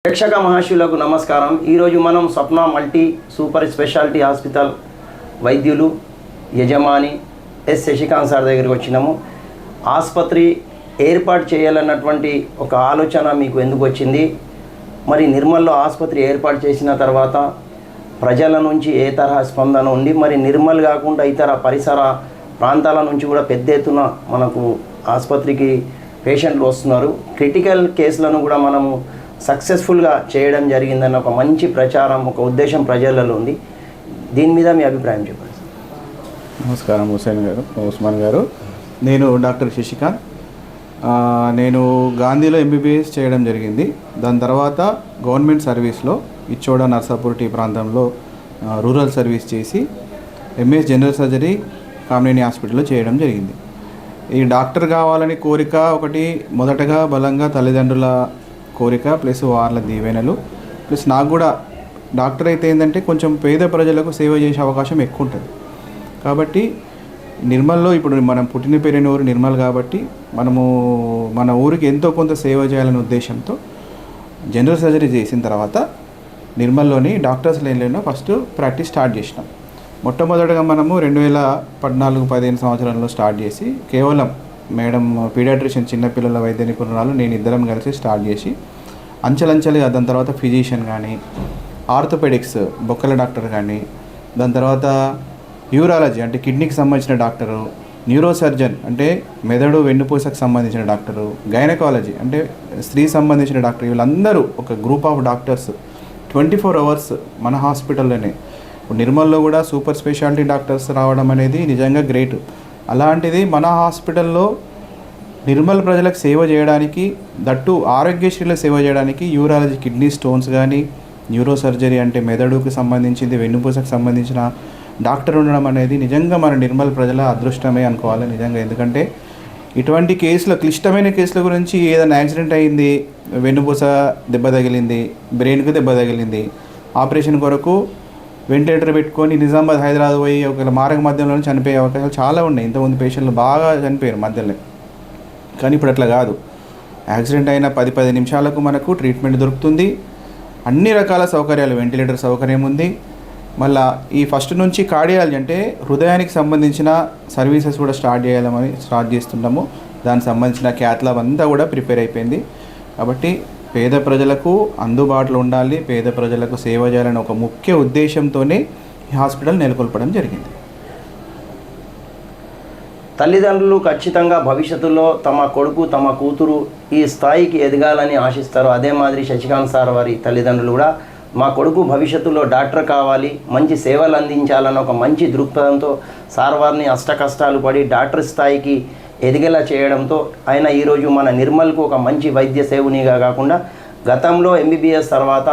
ప్రేక్షక మహాశులకు నమస్కారం. ఈరోజు మనం స్వప్న మల్టీ సూపర్ స్పెషాలిటీ హాస్పిటల్ వైద్యులు యజమాని ఎస్ శశికాంత్ సార్ దగ్గరికి వచ్చినాము. ఆసుపత్రి ఏర్పాటు చేయాలన్నటువంటి ఒక ఆలోచన మీకు ఎందుకు వచ్చింది? మరి నిర్మల్లో ఆసుపత్రి ఏర్పాటు చేసిన తర్వాత ప్రజల నుంచి ఏ తరహా స్పందన ఉంది? మరి నిర్మల్ కాకుండా ఇతర పరిసర ప్రాంతాల నుంచి కూడా పెద్ద ఎత్తున మనకు ఆసుపత్రికి పేషెంట్లు వస్తున్నారు. క్రిటికల్ కేసులను కూడా మనము సక్సెస్ఫుల్గా చేయడం జరిగిందన్న ఒక మంచి ప్రచారం, ఒక ఉద్దేశం ప్రజలలో ఉంది. దీని మీద మీ అభిప్రాయం చెప్పండి. నమస్కారం ఉస్మాన్ గారు. నేను డాక్టర్ శశికాంత్. నేను గాంధీలో ఎంబీబీఎస్ చేయడం జరిగింది. దాని తర్వాత గవర్నమెంట్ సర్వీస్లో ఇచ్చోడ నర్సాపూర్ టీ ప్రాంతంలో రూరల్ సర్వీస్ చేసి ఎంఎస్ జనరల్ సర్జరీ కామినేని హాస్పిటల్లో చేయడం జరిగింది. ఈ డాక్టర్ కావాలని కోరిక ఒకటి మొదటగా బలంగా తల్లిదండ్రుల కోరిక ప్లస్ వాళ్ళ దీవెనలు ప్లస్ నాకు కూడా డాక్టర్ అయితే ఏంటంటే కొంచెం పేద ప్రజలకు సేవ చేసే అవకాశం ఎక్కువ ఉంటుంది. కాబట్టి నిర్మల్లో ఇప్పుడు మనం పుట్టిన పెరిగిన ఊరు నిర్మల్ కాబట్టి మనము మన ఊరికి ఎంతో కొంత సేవ చేయాలనే ఉద్దేశంతో జనరల్ సర్జరీ చేసిన తర్వాత నిర్మల్లోని డాక్టర్స్ లైన్లో ఫస్ట్ ప్రాక్టీస్ స్టార్ట్ చేసినాం. మొట్టమొదటిగా మనము 2014-15 సంవత్సరంలో స్టార్ట్ చేసి కేవలం మేడం పీడియాట్రిషియన్ చిన్నపిల్లల వైద్య నిపుణురాలు నేను ఇద్దరం కలిసి స్టార్ట్ చేసి అంచెలంచెలుగా దాని తర్వాత ఫిజిషియన్ కానీ, ఆర్థోపెడిక్స్ బొక్కల డాక్టర్ కానీ, దాని తర్వాత యూరాలజీ అంటే కిడ్నీకి సంబంధించిన డాక్టరు, న్యూరో సర్జన్ అంటే మెదడు వెన్నుపూసకు సంబంధించిన డాక్టరు, గైనకాలజీ అంటే స్త్రీ సంబంధించిన డాక్టర్, వీళ్ళందరూ ఒక గ్రూప్ ఆఫ్ డాక్టర్స్ 24 అవర్స్ మన హాస్పిటల్లోనే. నిర్మల్లో కూడా సూపర్ స్పెషాలిటీ డాక్టర్స్ రావడం అనేది నిజంగా గ్రేట్. అలాంటిది మన హాస్పిటల్లో నిర్మల్ ప్రజలకు సేవ చేయడానికి, దట్టు ఆరోగ్యశ్రీలో సేవ చేయడానికి యూరాలజీ కిడ్నీ స్టోన్స్ కానీ, న్యూరో సర్జరీ అంటే మెదడుకు సంబంధించింది, వెన్నుపూసకు సంబంధించిన డాక్టర్ ఉండడం అనేది నిజంగా మన నిర్మల్ ప్రజల అదృష్టమే అనుకోవాలి నిజంగా. ఎందుకంటే ఇటువంటి కేసులు, క్లిష్టమైన కేసుల గురించి ఏదైనా యాక్సిడెంట్ అయింది, వెన్నుపూస దెబ్బ తగిలింది, బ్రెయిన్కు దెబ్బ తగిలింది, ఆపరేషన్ కొరకు వెంటిలేటర్ పెట్టుకొని నిజామాబాద్ హైదరాబాద్ పోయి ఒక మార్గ మధ్యంలో చనిపోయే అవకాశాలు చాలా ఉన్నాయి. ఇంతమంది పేషెంట్లు బాగా చనిపోయారు మధ్యలో. కానీ ఇప్పుడు అట్లా కాదు. యాక్సిడెంట్ అయిన 10-10 నిమిషాలకు మనకు ట్రీట్మెంట్ దొరుకుతుంది. అన్ని రకాల సౌకర్యాలు, వెంటిలేటర్ సౌకర్యం ఉంది. మళ్ళీ ఈ ఫస్ట్ నుంచి కార్డియాలజీ అంటే హృదయానికి సంబంధించిన సర్వీసెస్ కూడా స్టార్ట్ చేస్తున్నాము. దానికి సంబంధించిన క్యాత్ ల్యాబ్ అంతా కూడా ప్రిపేర్ అయిపోయింది. కాబట్టి పేద ప్రజలకు అందుబాటులో ఉండాలి, పేద ప్రజలకు సేవ చేయాలని ఒక ముఖ్య ఉద్దేశంతోనే ఈ హాస్పిటల్ నెలకొల్పడం జరిగింది. తల్లిదండ్రులు ఖచ్చితంగా భవిష్యత్తులో తమ కొడుకు, తమ కూతురు ఈ స్థాయికి ఎదగాలని ఆశిస్తారు. అదే మాదిరి శశికాంత్ సార్ వారి తల్లిదండ్రులు కూడా మా కొడుకు భవిష్యత్తులో డాక్టర్ కావాలి, మంచి సేవలు అందించాలన్న ఒక మంచి దృక్పథంతో సార్ వారిని అష్టకష్టాలు పడి డాక్టర్ స్థాయికి ఎదిగేలా చేయడంతో ఆయన ఈరోజు మన నిర్మల్కు ఒక మంచి వైద్య సేవనిగా కాకుండా గతంలో ఎంబీబీఎస్ తర్వాత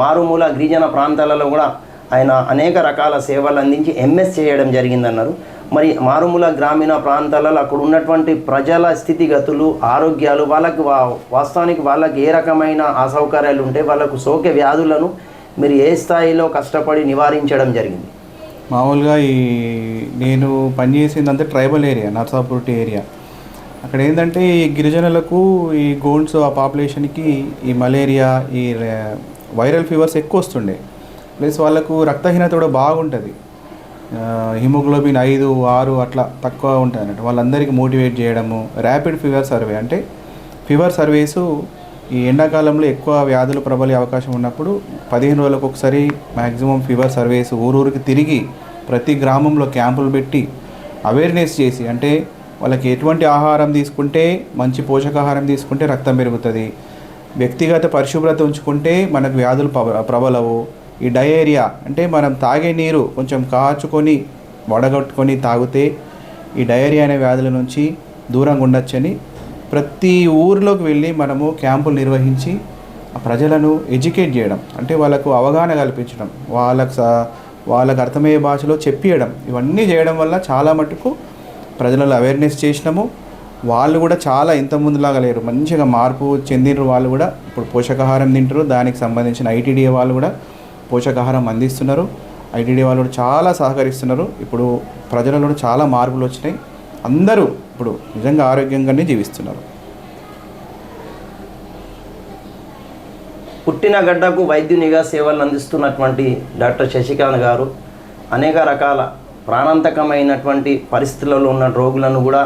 మారుమూల గిరిజన ప్రాంతాలలో కూడా ఆయన అనేక రకాల సేవలు అందించి ఎంఎస్ చేయడం జరిగిందన్నారు. మరి మారుమూల గ్రామీణ ప్రాంతాలలో అక్కడ ఉన్నటువంటి ప్రజల స్థితిగతులు, ఆరోగ్యాలు, వాళ్ళకి వాస్తవానికి వాళ్ళకి ఏ రకమైన అసౌకర్యాలు ఉంటే వాళ్ళకు సోకే వ్యాధులను మీరు ఏ స్థాయిలో కష్టపడి నివారించడం జరిగింది? మామూలుగా నేను పనిచేసిందంతా ట్రైబల్ ఏరియా, నర్సాపూర్ ఏరియా. అక్కడ ఏంటంటే ఈ గిరిజనులకు, ఈ గోండ్స్ ఆ పాపులేషన్కి ఈ మలేరియా, ఈ వైరల్ ఫీవర్స్ ఎక్కువ వస్తుండే. ప్లస్ వాళ్ళకు రక్తహీనత కూడా బాగుంటుంది. హిమోగ్లోబిన్ 5-6 అట్లా తక్కువ ఉంటుంది అన్నట్టు. వాళ్ళందరికీ మోటివేట్ చేయడము, ర్యాపిడ్ ఫీవర్ సర్వే అంటే ఫీవర్ సర్వేసు ఈ ఎండాకాలంలో ఎక్కువ వ్యాధులు ప్రబలే అవకాశం ఉన్నప్పుడు 15 రోజులకు ఒకసారి మ్యాక్సిమం ఫీవర్ సర్వేస్ ఊరూరికి తిరిగి ప్రతి గ్రామంలో క్యాంపులు పెట్టి అవేర్నెస్ చేసి, అంటే వాళ్ళకి ఎటువంటి ఆహారం తీసుకుంటే, మంచి పోషకాహారం తీసుకుంటే రక్తం పెరుగుతుంది, వ్యక్తిగత పరిశుభ్రత ఉంచుకుంటే మనకు వ్యాధులు ప్రబలవు, ఈ డయేరియా అంటే మనం తాగే నీరు కొంచెం కాచుకొని వడగట్టుకొని తాగితే ఈ డయేరియా అనే వ్యాధుల నుంచి దూరంగా ఉండొచ్చని ప్రతి ఊరిలోకి వెళ్ళి మనము క్యాంపులు నిర్వహించి ఆ ప్రజలను ఎడ్యుకేట్ చేయడం, అంటే వాళ్ళకు అవగాహన కల్పించడం, వాళ్ళకు అర్థమయ్యే భాషలో చెప్పియడం, ఇవన్నీ చేయడం వల్ల చాలా మటుకు ప్రజలలో అవేర్నెస్ చేసినాము. వాళ్ళు కూడా చాలా ఇంతకుముందులాగా లేరు, మంచిగా మార్పు చెందినరు. వాళ్ళు కూడా ఇప్పుడు పోషకాహారం తింటారు. దానికి సంబంధించిన ఐటీడీఏ వాళ్ళు కూడా పోషకాహారం అందిస్తున్నారు. ఐటీడీఏ వాళ్ళు కూడా చాలా సహకరిస్తున్నారు. ఇప్పుడు ప్రజలలో చాలా మార్పులు వచ్చినాయి. అందరూ ఇప్పుడు నిజంగా ఆరోగ్యంగానే జీవిస్తున్నారు. పుట్టిన గడ్డకు వైద్యునిగా సేవలు అందిస్తున్నటువంటి డాక్టర్ శశికాంత్ గారు అనేక రకాల ప్రాణాంతకమైనటువంటి పరిస్థితులలో ఉన్న రోగులను కూడా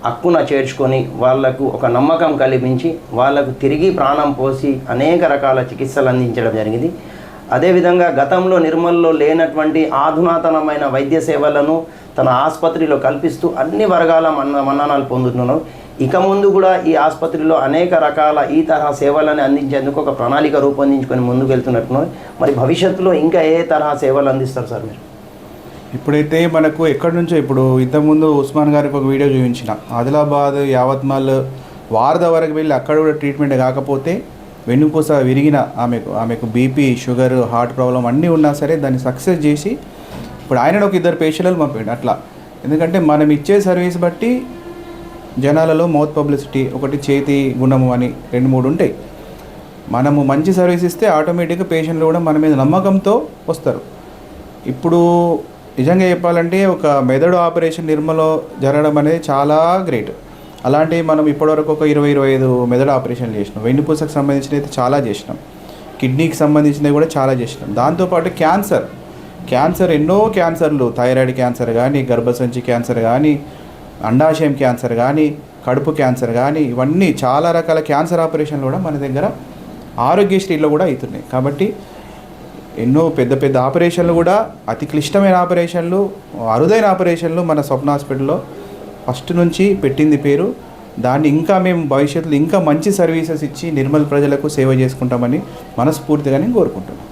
హక్కున చేర్చుకొని వాళ్లకు ఒక నమ్మకం కల్పించి వాళ్లకు తిరిగి ప్రాణం పోసి అనేక రకాల చికిత్సలు అందించడం జరిగింది. అదేవిధంగా గతంలో నిర్మల్లో లేనటువంటి ఆధునాతనమైన వైద్య సేవలను తన ఆసుపత్రిలో కల్పిస్తూ అన్ని వర్గాల మన్ననాలు పొందుతున్నారు. ఇక ముందు కూడా ఈ ఆసుపత్రిలో అనేక రకాల ఈ తరహా సేవలను అందించేందుకు ఒక ప్రణాళిక రూపొందించుకొని ముందుకు వెళ్తున్నట్టున్నారు. మరి భవిష్యత్తులో ఇంకా ఏ తరహా సేవలు అందిస్తారు సార్ మీరు? ఇప్పుడైతే మనకు ఎక్కడి నుంచో ఇప్పుడు ఇంతకుముందు ఉస్మాన్ గారికి ఒక వీడియో చూపించిన, ఆదిలాబాద్ యావత్మల్ వారద వరకు వెళ్ళి అక్కడ కూడా ట్రీట్మెంట్ కాకపోతే వెన్నుపూస విరిగిన ఆమెకు బీపీ, షుగర్, హార్ట్ ప్రాబ్లం అన్నీ ఉన్నా సరే దాన్ని సక్సెస్ చేసి ఇప్పుడు ఆయన ఒక 2 పేషెంట్లు పంపాడు అట్లా. ఎందుకంటే మనం ఇచ్చే సర్వీస్ బట్టి జనాలలో మౌత్ పబ్లిసిటీ, ఒకటి చేతి గుణము అని 2-3 ఉంటాయి. మనము మంచి సర్వీస్ ఇస్తే ఆటోమేటిక్గా పేషెంట్లు కూడా మన మీద నమ్మకంతో వస్తారు. ఇప్పుడు నిజంగా చెప్పాలంటే ఒక మెదడు ఆపరేషన్ నిర్మలో జరగడం అనేది చాలా గ్రేట్. అలాంటి మనం ఇప్పటివరకు ఒక 20-25 మెదడు ఆపరేషన్లు చేసినాం. వెన్నుపూసకు సంబంధించినవి అయితే చాలా చేసినాం, కిడ్నీకి సంబంధించినవి కూడా చాలా చేసినాం. దాంతోపాటు క్యాన్సర్ ఎన్నో క్యాన్సర్లు, థైరాయిడ్ క్యాన్సర్ కానీ, గర్భసంచి క్యాన్సర్ కానీ, అండాశయం క్యాన్సర్ కానీ, కడుపు క్యాన్సర్ కానీ, ఇవన్నీ చాలా రకాల క్యాన్సర్ ఆపరేషన్లు కూడా మన దగ్గర ఆరోగ్యశ్రీలో కూడా అవుతున్నాయి. కాబట్టి ఎన్నో పెద్ద ఆపరేషన్లు కూడా, అతి క్లిష్టమైన ఆపరేషన్లు, అరుదైన ఆపరేషన్లు మన స్వప్న హాస్పిటల్లో ఫస్ట్ నుంచి పెట్టింది పేరు. దాన్ని ఇంకా మేము భవిష్యత్తులో ఇంకా మంచి సర్వీసెస్ ఇచ్చి నిర్మల్ ప్రజలకు సేవ చేసుకుంటామని మనస్ఫూర్తిగా నేను కోరుకుంటున్నాను.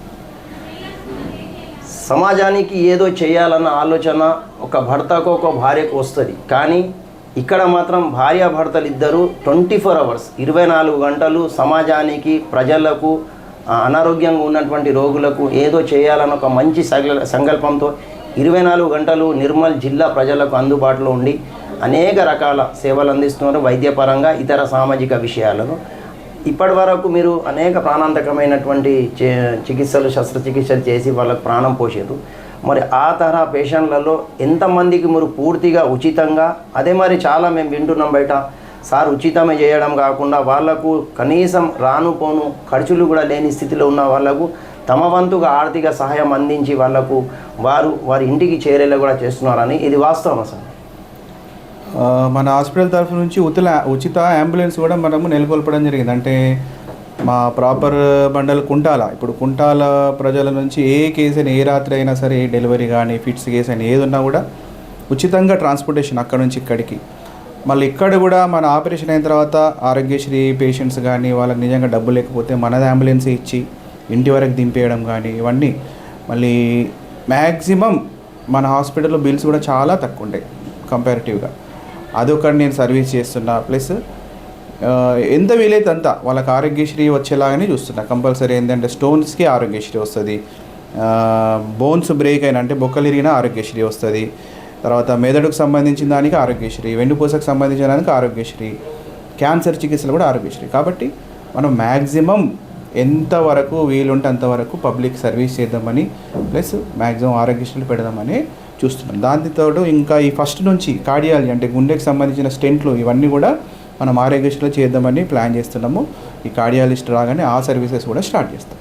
సమాజానికి ఏదో చేయాలన్న ఆలోచన ఒక భర్తకు ఒక భార్యకు వస్తుంది, కానీ ఇక్కడ మాత్రం భార్యాభర్తలు ఇద్దరు 24 hours 24 గంటలు సమాజానికి, ప్రజలకు, అనారోగ్యంగా ఉన్నటువంటి రోగులకు ఏదో చేయాలన్న ఒక మంచి సంకల్పంతో 24 గంటలు నిర్మల్ జిల్లా ప్రజలకు అందుబాటులో ఉండి అనేక రకాల సేవలు అందిస్తున్నారు. వైద్యపరంగా, ఇతర సామాజిక విషయాలను ఇప్పటి వరకు మీరు అనేక ప్రాణాంతకమైనటువంటి శస్త్రచికిత్సలు చేసి వాళ్ళకు ప్రాణం పోసేది. మరి ఆ తరహా పేషెంట్లలో ఎంతమందికి మీరు పూర్తిగా ఉచితంగా, అదే మరి చాలా మేము వింటున్నాం బయట సార్ ఉచితమే చేయడం కాకుండా వాళ్లకు కనీసం రాను పోను ఖర్చులు కూడా లేని స్థితిలో ఉన్న వాళ్లకు తమ వంతుగా ఆర్థిక సహాయం అందించి వాళ్లకు వారి ఇంటికి చేరేలా కూడా చేస్తున్నారని, ఇది వాస్తవం అసలు? మన హాస్పిటల్ తరఫు నుంచి ఉచిత అంబులెన్స్ కూడా మనము నెలకొల్పడం జరిగింది. అంటే మా ప్రాపర్ బండల్ కుంటాల, ఇప్పుడు కుంటాల ప్రజల నుంచి ఏ కేసు అయినా, ఏ రాత్రి అయినా సరే, ఏ డెలివరీ కానీ, ఫిట్స్ కేసు అయినా ఏది ఉన్నా కూడా ఉచితంగా ట్రాన్స్పోర్టేషన్ అక్కడ నుంచి ఇక్కడికి. మళ్ళీ ఇక్కడ కూడా మన ఆపరేషన్ అయిన తర్వాత ఆరోగ్యశ్రీ పేషెంట్స్ కానీ వాళ్ళకి నిజంగా డబ్బు లేకపోతే మనది అంబులెన్స్ ఇచ్చి ఇంటి వరకు దింపేయడం కానీ, ఇవన్నీ మళ్ళీ మ్యాక్సిమం మన హాస్పిటల్లో బిల్స్ కూడా చాలా తక్కువ ఉంటాయి కంపారిటివ్గా. అదొకటి నేను సర్వీస్ చేస్తున్నా. ప్లస్ ఎంత వీలైతే అంత వాళ్ళకి ఆరోగ్యశ్రీ వచ్చేలాగానే చూస్తున్నా. కంపల్సరీ ఏంటంటే స్టోన్స్కి ఆరోగ్యశ్రీ వస్తుంది, బోన్స్ బ్రేక్ అయినా అంటే బొక్కలు ఇరిగిన ఆరోగ్యశ్రీ వస్తుంది, తర్వాత మెదడుకు సంబంధించిన దానికి ఆరోగ్యశ్రీ, వెన్నుపూసకు సంబంధించిన దానికి ఆరోగ్యశ్రీ, క్యాన్సర్ చికిత్సలు కూడా ఆరోగ్యశ్రీ. కాబట్టి మనం మ్యాక్సిమం ఎంతవరకు వీలుంటే అంతవరకు పబ్లిక్ సర్వీస్ చేద్దామని, ప్లస్ మ్యాక్సిమం ఆరోగ్యశ్రీలు పెడదామని చూస్తున్నాం. దాంతో ఇంకా ఈ ఫస్ట్ నుంచి కార్డియాలజీ అంటే గుండెకి సంబంధించిన స్టెంట్లు ఇవన్నీ కూడా మనం ఆరోగ్యశ్రీలో చేద్దామని ప్లాన్ చేస్తున్నాము. ఈ కార్డియాలజిస్ట్ రాగానే ఆ సర్వీసెస్ కూడా స్టార్ట్ చేస్తాం.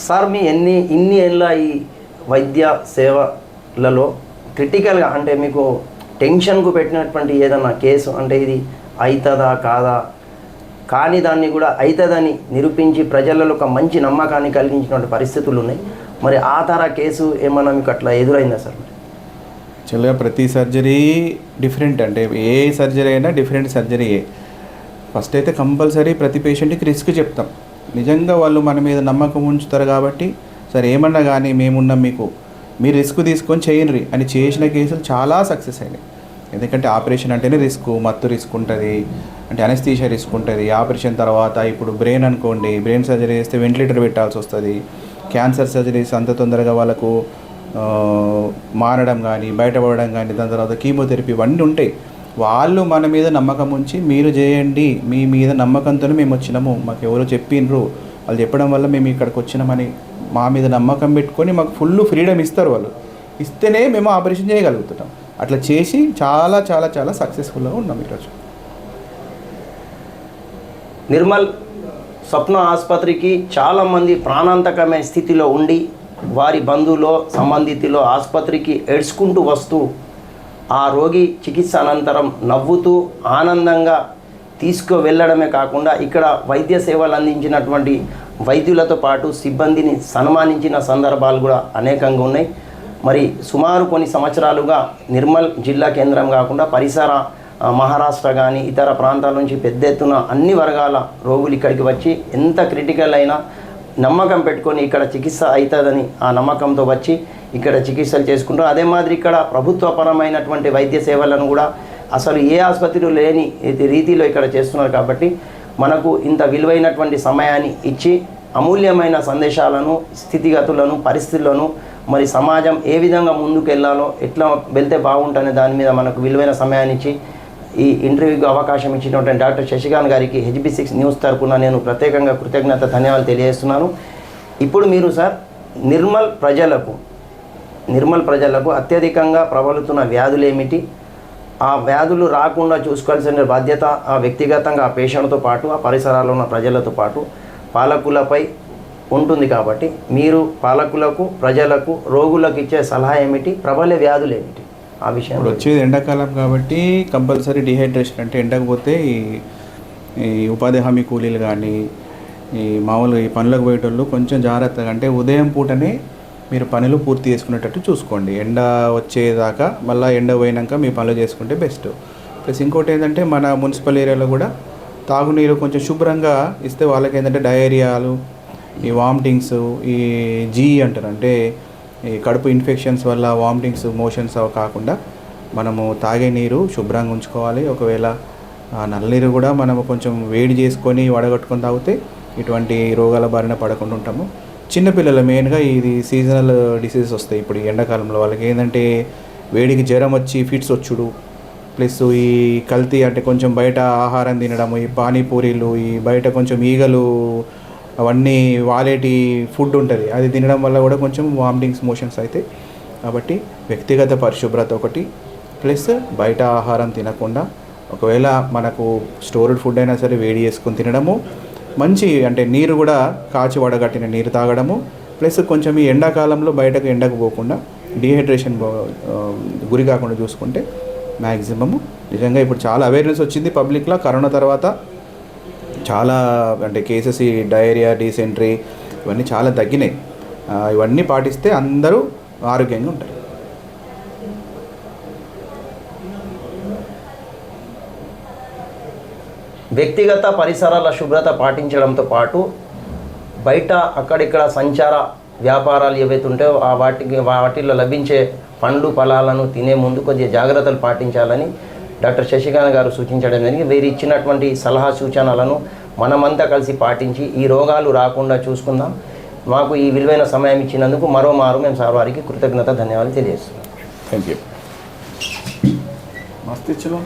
సార్ మీ ఇన్ని ఏళ్ళ ఈ వైద్య సేవలలో క్రిటికల్గా అంటే మీకు టెన్షన్కు పెట్టినటువంటి ఏదన్నా కేసు, అంటే ఇది అవుతుందా కాదా, కానీ దాన్ని కూడా అవుతుందని నిరూపించి ప్రజలలో ఒక మంచి నమ్మకాన్ని కలిగించినటువంటి పరిస్థితులు ఉన్నాయి. మరి ఆ తరహా కేసు ఏమన్నా మీకు అట్లా ఎదురైందా సార్? యాక్చువల్గా ప్రతి సర్జరీ డిఫరెంట్, అంటే ఏ సర్జరీ అయినా డిఫరెంట్ సర్జరీయే. ఫస్ట్ అయితే కంపల్సరీ ప్రతి పేషెంట్కి రిస్క్ చెప్తాం. నిజంగా వాళ్ళు మన మీద నమ్మకం ఉంచుతారు కాబట్టి సరే ఏమన్నా కానీ మేమున్నాం, మీరు రిస్క్ తీసుకొని చేయండి అని చేసిన కేసులు చాలా సక్సెస్ అయినాయి. ఎందుకంటే ఆపరేషన్ అంటేనే రిస్క్, మత్తు రిస్క్ ఉంటుంది, అంటే అనస్థీషియా రిస్క్ ఉంటుంది. ఆపరేషన్ తర్వాత ఇప్పుడు బ్రెయిన్ అనుకోండి, బ్రెయిన్ సర్జరీ చేస్తే వెంటిలేటర్ పెట్టాల్సి వస్తుంది. క్యాన్సర్ సర్జరీస్ అంత తొందరగా వాళ్ళకు మారడం కానీ, బయటపడడం కానీ, దాని తర్వాత కీమోథెరపీ ఇవన్నీ ఉంటాయి. వాళ్ళు మన మీద నమ్మకం ఉంచి మీరు చేయండి, మీ మీద నమ్మకంతోనే మేము వచ్చినాము, మాకు ఎవరో చెప్పిండ్రు, వాళ్ళు చెప్పడం వల్ల మేము ఇక్కడికి వచ్చినామని మా మీద నమ్మకం పెట్టుకొని మాకు ఫుల్ ఫ్రీడమ్ ఇస్తారు. వాళ్ళు ఇస్తేనే మేము ఆపరేషన్ చేయగలుగుతున్నాం. అట్లా చేసి చాలా చాలా చాలా సక్సెస్ఫుల్గా ఉన్నాం ఈరోజు. నిర్మల్ స్వప్న ఆసుపత్రికి చాలామంది ప్రాణాంతకమైన స్థితిలో ఉండి వారి బంధువులో సంబంధితులో ఆసుపత్రికి ఏడ్చుకుంటూ వస్తూ ఆ రోగి చికిత్స అనంతరం నవ్వుతూ ఆనందంగా తీసుకువెళ్ళడమే కాకుండా ఇక్కడ వైద్య సేవలు అందించినటువంటి వైద్యులతో పాటు సిబ్బందిని సన్మానించిన సందర్భాలు కూడా అనేకంగా ఉన్నాయి. మరి సుమారు కొన్ని సంవత్సరాలుగా నిర్మల్ జిల్లా కేంద్రం కాకుండా పరిసర మహారాష్ట్ర కానీ ఇతర ప్రాంతాల నుంచి పెద్ద ఎత్తున అన్ని వర్గాల రోగులు ఇక్కడికి వచ్చి ఎంత క్రిటికల్ అయినా నమ్మకం పెట్టుకొని ఇక్కడ చికిత్స అవుతుందని ఆ నమ్మకంతో వచ్చి ఇక్కడ చికిత్సలు చేసుకుంటారు. అదే మాదిరి ఇక్కడ ప్రభుత్వపరమైనటువంటి వైద్య సేవలను కూడా అసలు ఏ ఆసుపత్రిలో లేని రీతిలో ఇక్కడ చేస్తున్నారు. కాబట్టి మనకు ఇంత విలువైనటువంటి సమయాన్ని ఇచ్చి అమూల్యమైన సందేశాలను, స్థితిగతులను, పరిస్థితులను, మరి సమాజం ఏ విధంగా ముందుకు వెళ్ళాలో, ఎట్లా వెళ్తే బాగుంటుందనే దాని మీద మనకు విలువైన సమయాన్ని ఇచ్చి ఈ ఇంటర్వ్యూకి అవకాశం ఇచ్చినటువంటి డాక్టర్ శశికాంత్ గారికి HB6 న్యూస్ తరపున నేను ప్రత్యేకంగా కృతజ్ఞత ధన్యవాదాలు తెలియజేస్తున్నాను. ఇప్పుడు మీరు సార్ నిర్మల్ ప్రజలకు అత్యధికంగా ప్రబలుతున్న వ్యాధులు ఏమిటి, ఆ వ్యాధులు రాకుండా చూసుకోవాల్సిన బాధ్యత ఆ వ్యక్తిగతంగా ఆ పేషెంట్తో పాటు ఆ పరిసరాల్లో ఉన్న ప్రజలతో పాటు పాలకులపై ఉంటుంది. కాబట్టి మీరు పాలకులకు, ప్రజలకు, రోగులకు ఇచ్చే సలహా ఏమిటి, ప్రబలే వ్యాధులు ఏమిటి, ఆ విషయం వచ్చేది ఎండాకాలం కాబట్టి కంపల్సరీ డిహైడ్రేషన్ అంటే ఎండకపోతే ఈ ఉపాధి హామీ కూలీలు కానీ ఈ మామూలుగా ఈ పనులకు పోయేటోళ్ళు కొంచెం జాగ్రత్తగా అంటే ఉదయం పూటనే మీరు పనులు పూర్తి చేసుకునేటట్టు చూసుకోండి. ఎండ వచ్చేదాకా మళ్ళీ ఎండ పోయినాక మీ పనులు చేసుకుంటే బెస్ట్. ప్లస్ ఇంకోటి ఏంటంటే మన మున్సిపల్ ఏరియాలో కూడా తాగునీరు కొంచెం శుభ్రంగా ఇస్తే వాళ్ళకి ఏంటంటే డయేరియాలు, ఈ వామిటింగ్స్, ఈ అంటారు అంటే ఈ కడుపు ఇన్ఫెక్షన్స్ వల్ల వామిటింగ్స్, మోషన్స్ అవి కాకుండా మనము తాగే నీరు శుభ్రంగా ఉంచుకోవాలి. ఒకవేళ నల్లనీరు కూడా మనము కొంచెం వేడి చేసుకొని వడగట్టుకొని తాగితే ఇటువంటి రోగాల బారిన పడకుండా ఉంటాము. చిన్నపిల్లలు మెయిన్గా ఇది సీజనల్ డిసీజెస్ వస్తాయి. ఇప్పుడు ఈ ఎండాకాలంలో వాళ్ళకి ఏంటంటే వేడికి జ్వరం వచ్చి ఫిట్స్ వచ్చుడు, ప్లస్ ఈ కల్తీ అంటే కొంచెం బయట ఆహారం తినడము, ఈ పానీపూరీలు, ఈ బయట కొంచెం ఈగలు అవన్నీ వాలేటి ఫుడ్ ఉంటుంది, అది తినడం వల్ల కూడా కొంచెం వామిటింగ్స్, మోషన్స్ అవుతాయి. కాబట్టి వ్యక్తిగత పరిశుభ్రత ఒకటి, ప్లస్ బయట ఆహారం తినకుండా ఒకవేళ మనకు స్టోర్డ్ ఫుడ్ అయినా సరే వేడి చేసుకొని తినడము, మంచి అంటే నీరు కూడా కాచి వడగట్టిన నీరు తాగడము, ప్లస్ కొంచెం ఈ ఎండాకాలంలో బయటకు ఎండకు పోకుండా డీహైడ్రేషన్ గురి కాకుండా చూసుకుంటే మ్యాక్సిమము నిజంగా ఇప్పుడు చాలా అవేర్నెస్ వచ్చింది పబ్లిక్లో. కరోనా తర్వాత చాలా అంటే కేసెస్ ఈ డయేరియా, డీసెంట్రీ ఇవన్నీ చాలా తగ్గినాయి. ఇవన్నీ పాటిస్తే అందరూ ఆరోగ్యంగా ఉంటారు. వ్యక్తిగత పరిసరాల శుభ్రత పాటించడంతో పాటు బయట అక్కడిక్కడ సంచార వ్యాపారాలు ఏవైతే ఉంటాయో వాటిల్లో లభించే పండ్లు ఫలాలను తినే ముందు కొద్దిగా జాగ్రత్తలు పాటించాలని డాక్టర్ శశికాంత్ గారు సూచించడం జరిగింది. వీరు ఇచ్చినటువంటి సలహా సూచనలను మనమంతా కలిసి పాటించి ఈ రోగాలు రాకుండా చూసుకుందాం. మాకు ఈ విలువైన సమయం ఇచ్చినందుకు మరోమారు మేము సార్ వారికి కృతజ్ఞత ధన్యవాదాలు తెలియజేస్తున్నాం. Thank you. మస్తు ఇచ్చిన